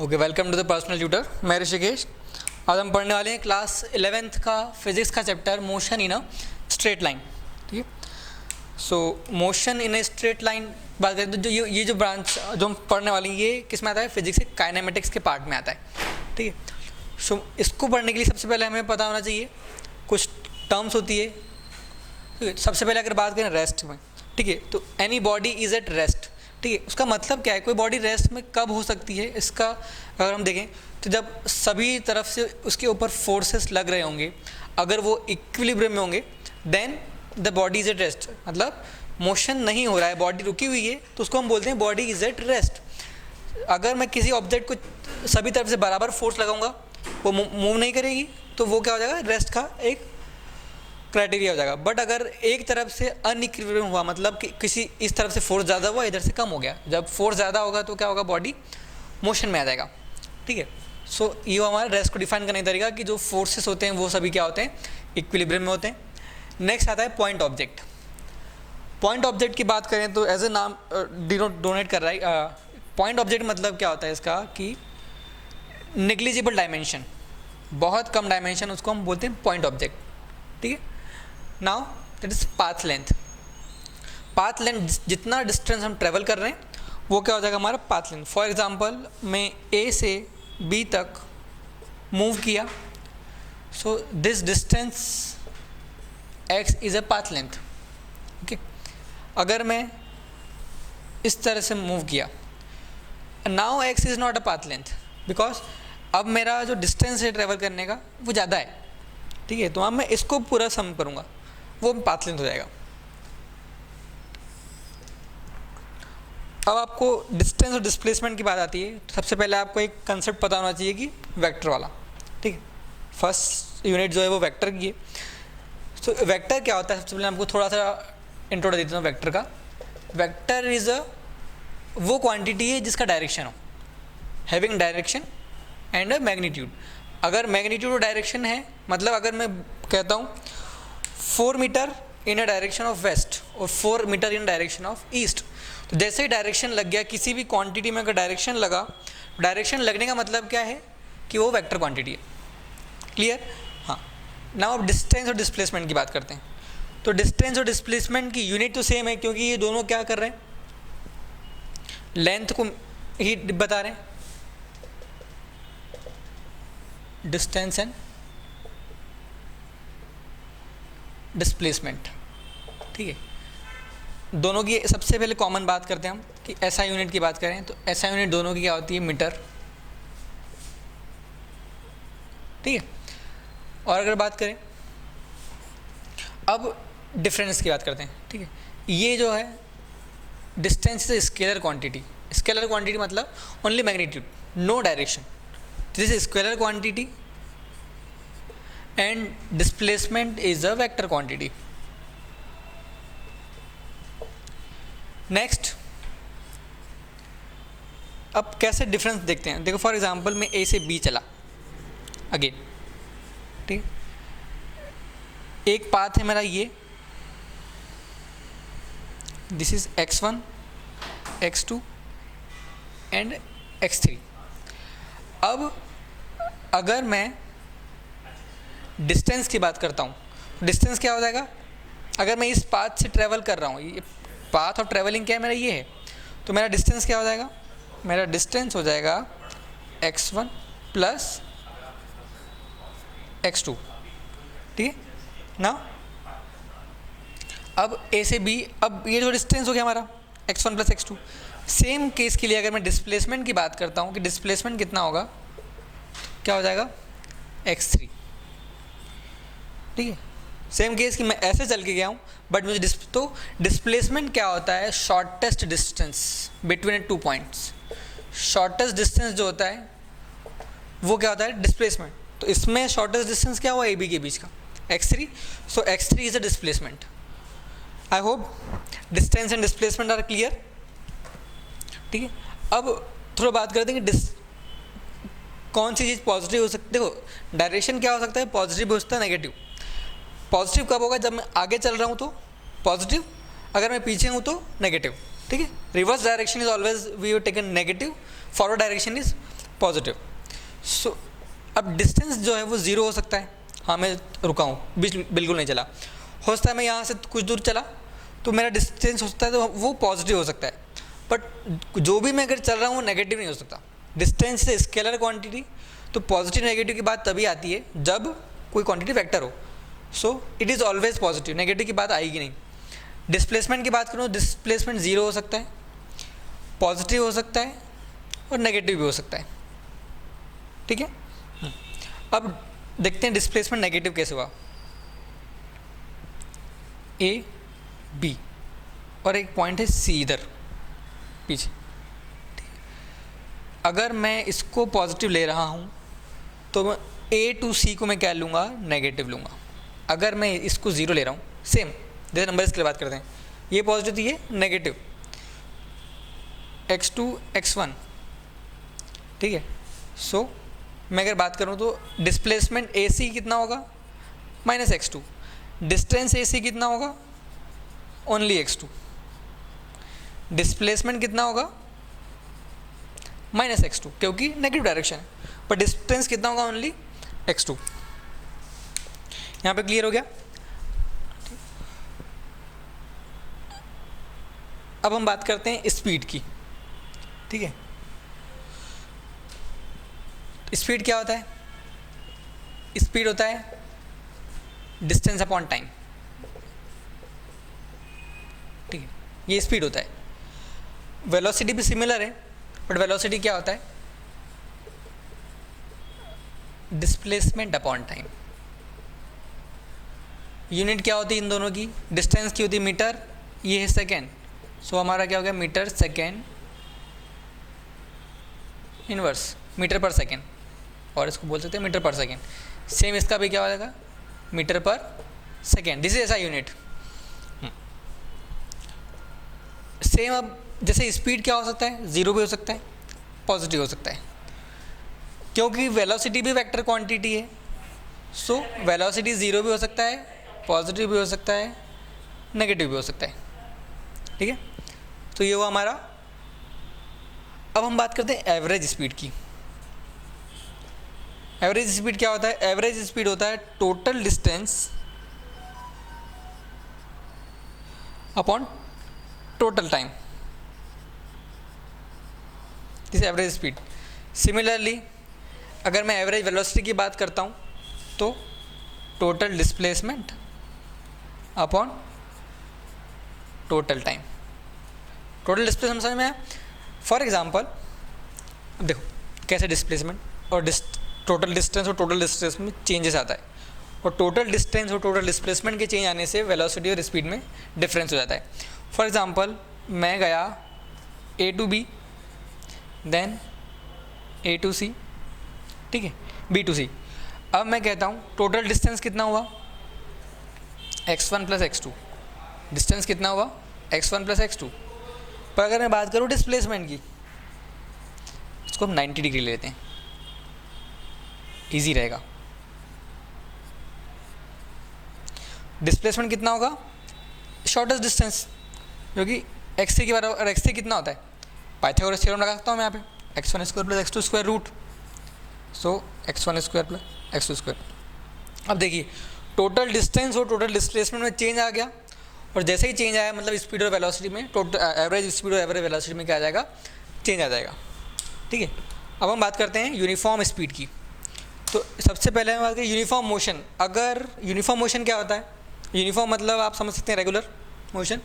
Okay, welcome to the personal tutor. मैं ऋषिकेश। आज हम पढ़ने वाले हैं क्लास 11th का फिजिक्स का chapter motion in a straight line. ठीक है, सो motion in a straight line बात करें तो जो ये जो ब्रांच जो हम पढ़ने वाले हैं ये किस में आता है? फिजिक्स के काइनेमेटिक्स के पार्ट में आता है। ठीक है, सो इसको पढ़ने के लिए सबसे पहले हमें पता होना चाहिए कुछ टर्म्स होती है। ठीक है, सबसे पहले अगर बात करें रेस्ट में, ठीक है, तो any body is at rest. ठीक है, उसका मतलब क्या है? कोई बॉडी रेस्ट में कब हो सकती है? इसका अगर हम देखें तो जब सभी तरफ से उसके ऊपर फोर्सेस लग रहे होंगे, अगर वो इक्विलिब्रियम में होंगे, then the body is at rest. मतलब मोशन नहीं हो रहा है, बॉडी रुकी हुई है, तो उसको हम बोलते हैं बॉडी इज एट रेस्ट। अगर मैं किसी ऑब्जेक्ट को सभी तरफ से बराबर फोर्स लगाऊंगा, वो मूव नहीं करेगी, तो वो क्या हो जाएगा? रेस्ट का एक क्राइटेरिया हो जाएगा। बट अगर एक तरफ से अनइक्विलिब्रियम हुआ, मतलब कि किसी इस तरफ से फोर्स ज़्यादा हुआ, इधर से कम हो गया, जब फोर्स ज़्यादा होगा तो क्या होगा? बॉडी मोशन में आ जाएगा। ठीक है, सो ये हमारा रेस्ट को डिफाइन करने का तरीका कि जो फोर्सेस होते हैं वो सभी क्या होते हैं? इक्विलिब्रियम में होते हैं। नेक्स्ट आता है पॉइंट ऑब्जेक्ट। पॉइंट ऑब्जेक्ट की बात करें तो एज ए नाम डोनेट कर रहा है। पॉइंट ऑब्जेक्ट मतलब क्या होता है इसका कि नेग्लिजिबल डायमेंशन, बहुत कम डायमेंशन, उसको हम बोलते हैं पॉइंट ऑब्जेक्ट। ठीक है, now that is path length. Path length जितना डिस्टेंस हम ट्रेवल कर रहे हैं वो क्या हो जाएगा? हमारा पाथ लेंथ। फॉर एग्जांपल मैं ए से बी तक मूव किया, so this distance x is a path length. Okay, अगर मैं इस तरह से मूव किया, now x is not a path length, because अब मेरा जो डिस्टेंस है ट्रेवल करने का वो ज़्यादा है। ठीक है, तो अब मैं इसको पूरा सम करूँगा, वो पाथ लेंथ हो जाएगा। अब आपको डिस्टेंस और डिस्प्लेसमेंट की बात आती है, तो सबसे पहले आपको एक कंसेप्ट पता होना चाहिए कि वेक्टर वाला। ठीक है, फर्स्ट यूनिट जो है वो वेक्टर की है। तो वेक्टर क्या होता है? सबसे पहले आपको थोड़ा सा इंट्रोड देता हूँ वेक्टर का। वेक्टर इज वो क्वांटिटी है जिसका डायरेक्शन हो, having direction and a magnitude. अगर मैग्नीट्यूड और डायरेक्शन है, मतलब अगर मैं कहता हूँ 4 metre in a direction of west और 4 metre in direction of east, तो जैसे ही डायरेक्शन लग गया, किसी भी क्वांटिटी में अगर डायरेक्शन लगा, डायरेक्शन लगने का मतलब क्या है? कि वो वेक्टर क्वांटिटी है। क्लियर? हाँ। नाउ अब डिस्टेंस और डिस्प्लेसमेंट की बात करते हैं। तो डिस्टेंस और डिस्प्लेसमेंट की यूनिट तो सेम है, क्योंकि ये दोनों क्या कर रहे हैं? लेंथ को ही बता रहे हैं, डिस्टेंस एंड डिस्प्लेसमेंट। ठीक है, दोनों की सबसे पहले कॉमन बात करते हैं हम कि एसआई यूनिट की बात करें तो एसआई यूनिट दोनों की क्या होती है? मीटर। ठीक है, और अगर बात करें अब डिफरेंस की बात करते हैं। ठीक है, ये जो है distance is scalar quantity. Scalar quantity मतलब only magnitude, no direction. This is scalar quantity and displacement is a vector quantity. Next, अब कैसे डिफरेंस देखते हैं? देखो, फॉर एग्जांपल मैं ए से बी चला अगेन। ठीक, एक पाथ है मेरा ये, this is x1 x2 and x3। अब अगर मैं डिस्टेंस की बात करता हूँ, डिस्टेंस क्या हो जाएगा? अगर मैं इस पाथ से ट्रेवल कर रहा हूँ, ये पाथ ऑफ ट्रेवलिंग क्या है मेरा? ये है, तो मेरा डिस्टेंस क्या हो जाएगा? मेरा डिस्टेंस हो जाएगा x1 प्लस x2। ठीक है ना? अब a से b, अब ये जो डिस्टेंस हो गया हमारा x1 plus x2। Same case के लिए अगर मैं डिस्प्लेसमेंट की बात करता हूँ कि डिस्प्लेसमेंट कितना होगा, क्या हो जाएगा? x3। ठीक है, सेम केस कि मैं ऐसे चल के गया हूँ, बट मुझे तो डिस्प्लेसमेंट क्या होता है? Shortest distance between 2 points. Shortest distance जो होता है वो क्या होता है? डिस्प्लेसमेंट। तो इसमें शॉर्टेस्ट डिस्टेंस क्या हुआ? ए बी के बीच का x3। So x3 is a displacement. I hope distance and displacement are clear. ठीक है, अब थोड़ा बात करते हैं कि कौन सी चीज़ पॉजिटिव हो सकती है। देखो, डायरेक्शन क्या हो सकता है? पॉजिटिव हो सकता है, नेगेटिव। पॉजिटिव कब होगा? जब मैं आगे चल रहा हूँ तो पॉजिटिव, अगर मैं पीछे हूँ तो नेगेटिव। ठीक है, reverse direction is always we taken negative, forward direction is positive. So अब डिस्टेंस जो है वो ज़ीरो हो सकता है, हाँ मैं रुका हूँ, बिल्कुल नहीं चला, हो सकता है मैं यहाँ से कुछ दूर चला तो मेरा डिस्टेंस हो सकता है तो वो पॉजिटिव हो सकता है, बट जो भी मैं अगर चल रहा हूँ वो नेगेटिव नहीं हो सकता। डिस्टेंस से स्केलर क्वांटिटी, तो पॉजिटिव नेगेटिव की बात तभी आती है जब कोई क्वांटिटी वेक्टर हो, so it is always positive, negative की बात आएगी नहीं। डिस्प्लेसमेंट की बात करूँ, डिस्प्लेसमेंट ज़ीरो हो सकता है, पॉजिटिव हो सकता है और नेगेटिव भी हो सकता है, ठीक है। अब देखते हैं डिस्प्लेसमेंट नेगेटिव कैसे हुआ। ए बी और एक पॉइंट है सी इधर पीछे, अगर मैं इसको पॉजिटिव ले रहा हूँ तो मैं ए टू सी को मैं क्या लूँगा, नेगेटिव लूँगा। अगर मैं इसको ज़ीरो ले रहा हूँ, सेम जैसे नंबर इसके लिए बात करते हैं, ये पॉजिटिव थी, ये नेगेटिव, x2 x1, ठीक है। सो मैं अगर बात करूँ तो डिस्प्लेसमेंट ए सी कितना होगा, माइनस x2, डिस्टेंस ए सी कितना होगा, ओनली x2, डिस्प्लेसमेंट कितना होगा, माइनस x2, क्योंकि नेगेटिव डायरेक्शन है, पर डिस्टेंस कितना होगा, ओनली x2। यहाँ पे क्लियर हो गया। अब हम बात करते हैं स्पीड की, ठीक है। स्पीड क्या होता है, स्पीड होता है डिस्टेंस अपॉन टाइम, ठीक है, ये स्पीड होता है। वेलोसिटी भी सिमिलर है, बट वेलोसिटी क्या होता है, डिस्प्लेसमेंट अपॉन टाइम। यूनिट क्या होती है इन दोनों की, डिस्टेंस की होती है मीटर, ये है सेकेंड, सो हमारा क्या हो गया, मीटर सेकेंड इनवर्स, मीटर पर सेकेंड, और इसको बोल सकते हैं मीटर पर सेकेंड। सेम इसका भी क्या हो जाएगा, मीटर पर सेकेंड, दिस इज ऐसा यूनिट। सेम अब जैसे स्पीड क्या हो सकता है, ज़ीरो भी हो सकता है, पॉजिटिव हो सकता है, क्योंकि वेलोसिटी भी वेक्टर क्वांटिटी है। सो वेलोसिटी ज़ीरो भी हो सकता है, पॉजिटिव भी हो सकता है, नेगेटिव भी हो सकता है, ठीक है। तो ये हुआ हमारा। अब हम बात करते हैं एवरेज स्पीड की। एवरेज स्पीड क्या होता है, एवरेज स्पीड होता है total distance upon total time, this average speed. Similarly अगर मैं एवरेज वेलोसिटी की बात करता हूँ तो total displacement upon total time. Total displacement समझ में आया। फॉर एग्जांपल देखो कैसे डिस्प्लेसमेंट और टोटल डिस्टेंस और टोटल डिस्प्लेसमेंट में चेंजेस आता है, और टोटल डिस्टेंस और टोटल डिस्प्लेसमेंट के चेंज आने से वेलोसिटी और स्पीड में डिफरेंस हो जाता है। फॉर एग्जांपल मैं गया A to B, then A to C, ठीक है, बी टू सी। अब मैं कहता हूँ टोटल डिस्टेंस कितना हुआ, x1 प्लस x2, डिस्टेंस कितना हुआ, x1 प्लस x2। पर अगर मैं बात करूँ डिस्प्लेसमेंट की, इसको हम 90 डिग्री लेते हैं, इजी रहेगा। डिस्प्लेसमेंट कितना होगा, शॉर्टेस्ट डिस्टेंस, क्योंकि x3 के बराबर, और x3 कितना होता है, पाइथागोरस थ्योरम लगा सकता हूँ मैं यहाँ पे, x1 square plus x2 square root, so x1 square plus x2 square. अब देखिए टोटल डिस्टेंस और टोटल डिस्प्लेसमेंट में चेंज आ गया, और जैसे ही चेंज आया मतलब स्पीड और वेलोसिटी में, टोटल एवरेज स्पीड और एवरेज वेलोसिटी में क्या आ जाएगा, चेंज आ जाएगा, ठीक है। अब हम बात करते हैं यूनिफॉर्म स्पीड की। तो सबसे पहले हम बात करें यूनिफॉर्म मोशन। अगर यूनिफॉर्म मोशन क्या होता है, यूनिफॉर्म मतलब आप समझ सकते हैं रेगुलर मोशन।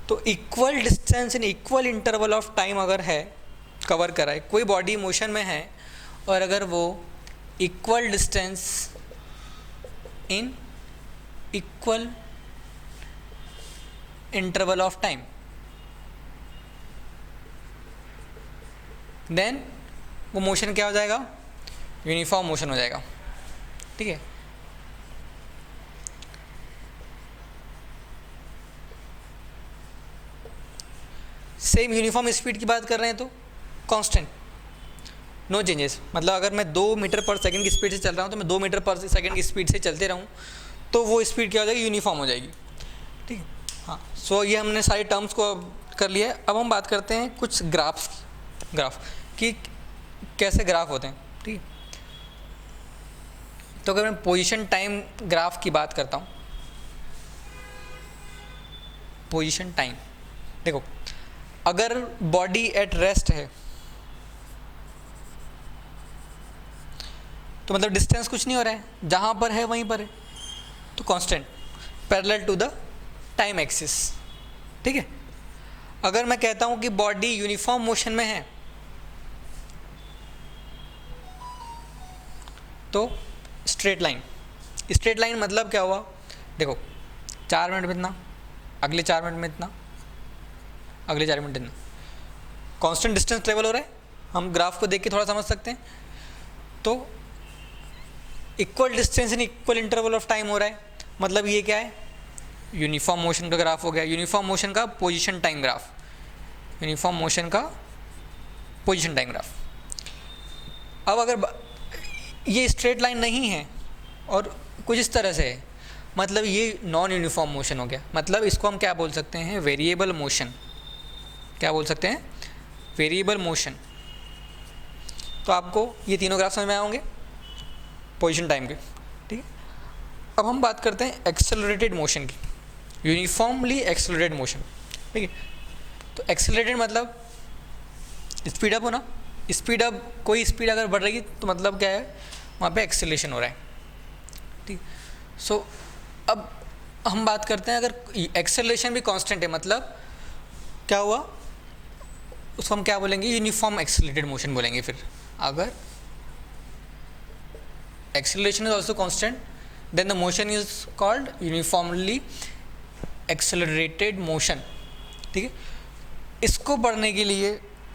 तो equal distance in equal interval of time अगर है, कवर करा है, कोई बॉडी मोशन में है और अगर वो equal distance in equal interval of time, then वो मोशन क्या हो जाएगा, यूनिफॉर्म मोशन हो जाएगा, ठीक है। सेम यूनिफॉर्म स्पीड की बात कर रहे हैं तो कांस्टेंट, नो चेंजेस। मतलब अगर मैं 2 मीटर पर सेकंड की स्पीड से चल रहा हूँ तो मैं 2 मीटर पर सेकंड की स्पीड से चलते रहूँ तो वो स्पीड क्या हो जाएगी, यूनिफॉर्म हो जाएगी, ठीक है। हाँ, सो ये हमने सारी टर्म्स को कर लिया है। अब हम बात करते हैं कुछ ग्राफ कि कैसे ग्राफ होते हैं, ठीक है। तो अगर मैं पोजीशन टाइम ग्राफ की बात करता हूँ, पोजीशन टाइम, देखो अगर बॉडी एट रेस्ट है तो मतलब डिस्टेंस कुछ नहीं हो रहा है, जहाँ पर है वहीं पर है, तो constant parallel to the time axis, ठीक है। अगर मैं कहता हूँ कि बॉडी यूनिफॉर्म मोशन में है तो स्ट्रेट लाइन, स्ट्रेट लाइन मतलब क्या हुआ, देखो 4 मिनट में इतना, अगले 4 मिनट में इतना, अगले 4 मिनट इतना, कांस्टेंट डिस्टेंस ट्रेवल हो रहा है। हम ग्राफ को देख के थोड़ा समझ सकते हैं, तो equal distance in equal interval of time हो रहा है, मतलब ये क्या है, यूनिफॉर्म मोशन का ग्राफ हो गया, यूनिफॉर्म मोशन का position time graph, uniform motion का पोजीशन टाइम ग्राफ। अब अगर ये स्ट्रेट लाइन नहीं है और कुछ इस तरह से है, मतलब ये नॉन यूनिफॉर्म मोशन हो गया, मतलब इसको हम क्या बोल सकते हैं, वेरिएबल मोशन। क्या बोल सकते हैं, वेरिएबल मोशन। तो आपको ये तीनों ग्राफ समझ में आएंगे पोजीशन टाइम के, ठीक है। अब हम बात करते हैं एक्सेलरेटेड मोशन की, यूनिफॉर्मली एक्सेलरेटेड मोशन, ठीक है। तो एक्सेलरेटेड मतलब स्पीड अप होना, स्पीड अप, कोई स्पीड अगर बढ़ रही है तो मतलब क्या है, वहाँ पे एक्सेलरेशन हो रहा है, ठीक। सो अब हम बात करते हैं, अगर एक्सेलरेशन भी कांस्टेंट है मतलब क्या हुआ, उसको हम क्या बोलेंगे, यूनिफॉर्म एक्सेलरेटेड मोशन बोलेंगे। फिर अगर acceleration is also constant, then the motion is called uniformly accelerated motion, ठीक है। इसको पढ़ने के लिए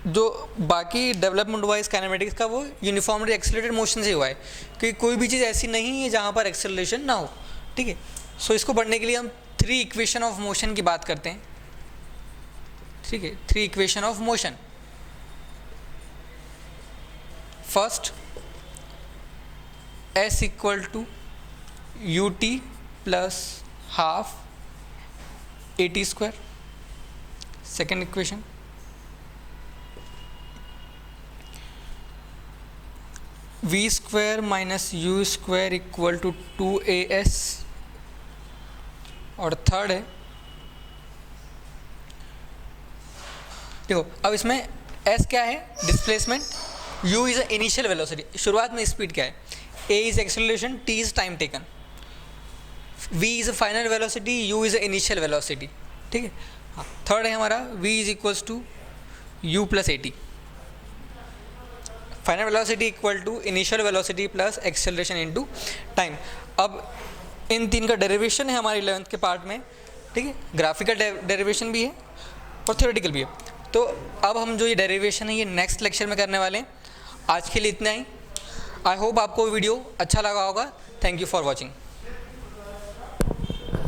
जो बाकी डेवलपमेंट हुआ है काइनेमेटिक्स का, वो यूनिफॉर्मली एक्सेलरेटेड मोशन से हुआ है, क्योंकि कोई भी चीज़ ऐसी नहीं है जहाँ पर एक्सेलरेशन ना हो, ठीक है। सो इसको पढ़ने के लिए हम 3 इक्वेशन ऑफ मोशन की बात करते हैं, ठीक है। 3 equation of motion. First, S equal to ut plus half at square. Second equation, v square minus u square equal to 2as। और थर्ड है, देखो अब इसमें s क्या है, displacement, u is a initial velocity, शुरुआत में स्पीड क्या है, a is acceleration, t is time taken, v is a final velocity, u is a initial velocity, ठीक है। हाँ, थर्ड है हमारा v is equals to u plus at, final velocity equal to initial velocity plus acceleration into time. अब इन 3 का derivation है हमारे 11th के पार्ट में, ठीक है। ग्राफिकल डेरिवेशन भी है और थ्योरेटिकल भी है। तो अब हम जो ये डेरिवेशन है ये नेक्स्ट लेक्चर में करने वाले हैं। आज के लिए इतना ही। आई होप आपको वीडियो अच्छा लगा होगा। Thank you for watching.